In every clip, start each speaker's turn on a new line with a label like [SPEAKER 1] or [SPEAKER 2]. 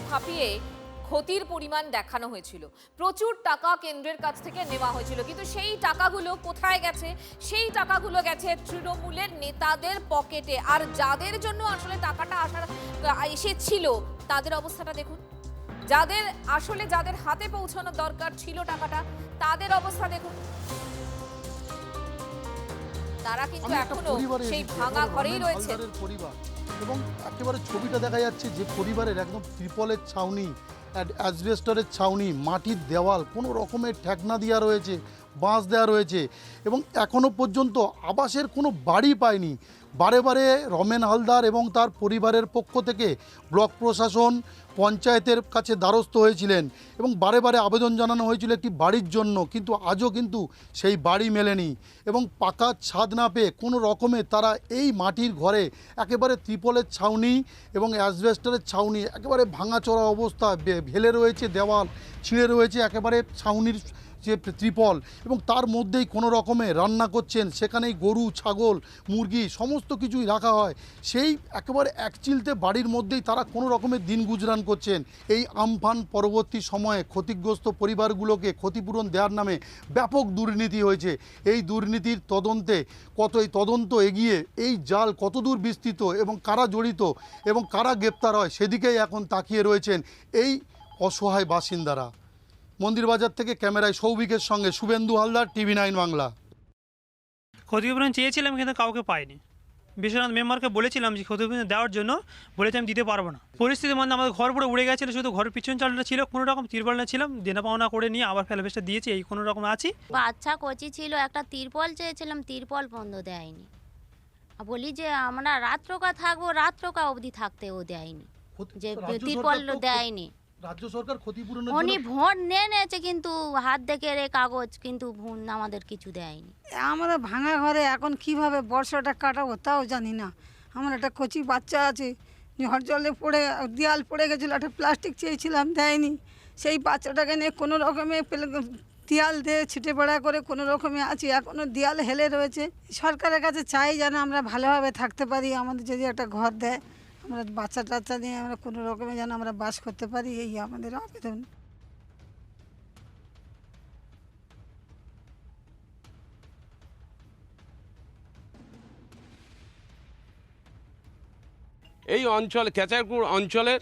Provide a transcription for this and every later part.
[SPEAKER 1] ফাঁপিয়ে ক্ষতির পরিমাণ দেখানো হয়েছিল। প্রচুর টাকা কেন্দ্রের কাছ থেকে নেওয়া হয়েছিল, কিন্তু সেই টাকাগুলো কোথায় গেছে? সেই টাকাগুলো গেছে তৃণমূলের নেতাদের পকেটে। আর যাদের জন্য আসলে টাকাটা এসেছিল তাদের অবস্থাটা দেখুন। যাদের হাতে পৌঁছানোর দরকার ছিল টাকাটা, তাদের অবস্থা দেখুন। তারা কিন্তু এখনো সেই ভাঙা ঘরেই রয়েছে।
[SPEAKER 2] এবং একেবারে ছবিটা দেখা যাচ্ছে যে পরিবারের একদম ত্রিপলের ছাউনি, অ্যাসবেস্টরের ছাউনি, মাটির দেওয়াল, কোনো রকমের ঠেকনা দেওয়া রয়েছে, বাঁশ দেওয়া রয়েছে এবং এখনও পর্যন্ত আবাসের কোনো বাড়ি পায়নি। বারে বারে রমেন হালদার এবং তার পরিবারের পক্ষ থেকে ব্লক প্রশাসন, পঞ্চায়েতের কাছে দ্বারস্থ হয়েছিলেন এবং বারে বারে আবেদন জানানো হয়েছিল একটি বাড়ির জন্য, কিন্তু আজও কিন্তু সেই বাড়ি মেলেনি। এবং পাকা ছাদ না পেয়ে কোনো রকমে তারা এই মাটির ঘরে একেবারে ত্রিপলের ছাউনি এবং অ্যাসবেস্টরের ছাউনি, একেবারে ভাঙাচোরা অবস্থা, ভেলে রয়েছে দেওয়াল, ছিঁড়ে রয়েছে একেবারে ছাউনির যে ত্রিপল, এবং তার মধ্যেই কোনো রকমে রান্না করছেন। সেখানেই গরু, ছাগল, মুরগি সমস্ত কিছুই রাখা হয়। সেই একেবারে একচিলতে বাড়ির মধ্যেই তারা কোনো রকমের দিন গুজরান করছেন। এই আমফান পরবর্তী সময়ে ক্ষতিগ্রস্ত পরিবারগুলোকে ক্ষতিপূরণ দেওয়ার নামে ব্যাপক দুর্নীতি হয়েছে। এই দুর্নীতির তদন্ত এগিয়ে এই জাল কতদূর বিস্তৃত এবং কারা জড়িত এবং কারা গ্রেপ্তার হয় সেদিকেই এখন তাকিয়ে রয়েছেন এই অসহায় বাসিন্দারা। মন্দিরবাজার থেকে ক্যামেরায় সৌভিকের সঙ্গে শুভেন্দু হালদার, TV9 বাংলা।
[SPEAKER 3] ক্ষতিপূরণ চেয়েছিলাম কিন্তু কাউকে পাইনি। বিশ্বনাথ মেম্বারকে বলেছিলাম যে ক্ষতিপূরণ দেওয়ার জন্য, বলেছি আমি দিতে পারবো না। পরিস্থিতির মধ্যে আমাদের ঘর পুরো উড়ে গেছিলো, শুধু ঘরের পিছন চালটা ছিল কোনো রকম, তিরপলটা ছিলাম, দেনা পাওনা করে নিয়ে আবার ফেলাফেসটা দিয়েছি, এই কোনো রকম আছি।
[SPEAKER 4] বাচ্চা কচি ছিল, একটা তিরপল চেয়েছিলাম, তিরপল বন্ধ দেয়নি। বলি যে আমরা রাত্রকা থাকবো, রাত্রকা অবধি থাকতেও দেয়নি, যে তিরপল দেয়নি।
[SPEAKER 2] রাজ্য সরকার ক্ষতিপূরণের
[SPEAKER 4] উনি ভোট নিয়েছে কিন্তু হাত দেখে রে কাগজ, কিন্তু আমাদের কিছু দেয়নি।
[SPEAKER 5] আমরা ভাঙা ঘরে এখন কিভাবে বর্ষাটা কাটাবো তাও জানি না। আমার একটা কচি বাচ্চা আছে, ঝড় জলে পড়ে দেয়াল পড়ে গেছিলো, একটা প্লাস্টিক চেয়েছিলাম দেয়নি। সেই বাচ্চাটাকে নিয়ে কোনো রকমে দেয়াল দিয়ে ছিটে পড়া করে কোনো রকমে আছি, এখনও দেয়াল হেলে রয়েছে। সরকারের কাছে চাই যেন আমরা ভালোভাবে থাকতে পারি, আমাদের যদি একটা ঘর দেয়, আমরা বাচ্চা টাচ্চা নিয়ে আমরা কোনো রকমে যেন আমরা বাস করতে পারি, এই আমাদের আবেদন।
[SPEAKER 6] এই অঞ্চল ক্যাচারপুর অঞ্চলের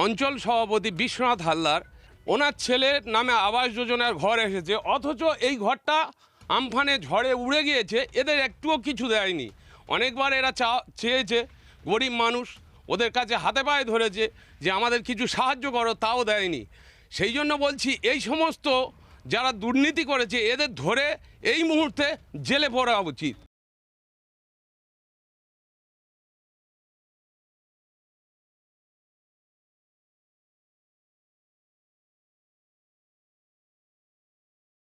[SPEAKER 6] অঞ্চল সভাপতি বিশ্বনাথ হালদার, ওনার ছেলের নামে আবাস যোজনার ঘর এসেছে, অথচ এই ঘরটা আমফানে ঝড়ে উড়ে গিয়েছে, এদের একটুও কিছু দেয়নি। অনেকবার এরা চেয়েছে, গরিব মানুষ, ওদের কাছে হাতে পায়ে ধরেছে যে আমাদের কিছু সাহায্য করো, তাও দেয়নি। সেই জন্য বলছি এই সমস্ত যারা দুর্নীতি করেছে এদের ধরে এই মুহূর্তে জেলে পড়া উচিত।